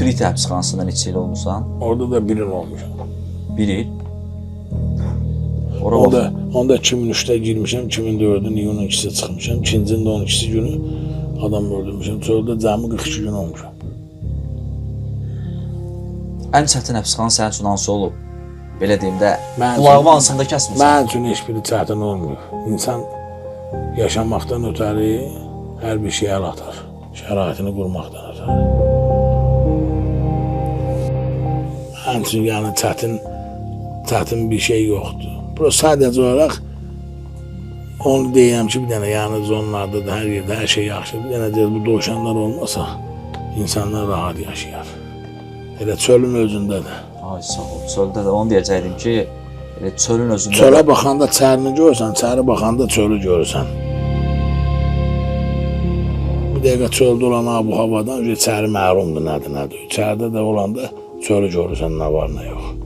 Krit həbsxanasında neçə il olmusan? Orada da bir il olmuşam. 1 il. Ora bax. Onda 2003'te girmişəm, 2004'ün iyunun 2'si çıxmışam. 2-cinin də 12'si günü adam öldürmüşəm. Sonra cəmi 42 gün olmuşam. Ən çətin həbsxana sənin üçün hansı olub? Belə deyim də, Mən qulağımı hansında kəsmirsən? Mənim üçün heç biri çətin olmuyor. İnsan yaşamaqdan ötəri hər bir şeyə əl atar. Şəraitini qurmaqdan ötəri. Mənim üçün yəni çətin bir şey yoxdur. Burası sadəcə olaraq onu deyirəm ki, bir dənə yəni zonlarda da hər yerdə hər şey yaxşı. Bir dənə bu dovşanlar olmasa insanlar rahat yaşayar. Elə çölün özündə də. Ay sağ ol. Çöldə də onu deyəcəkdim ki, elə çölün özündə. Çölə baxanda çərini görürsən, çəri baxanda çölü görürsən. Bir dəqiqə çöldə olan bu havadan çəri məhrumdur, nədir. İçəridə də olanda çölü görürsən, nə var, nə yox.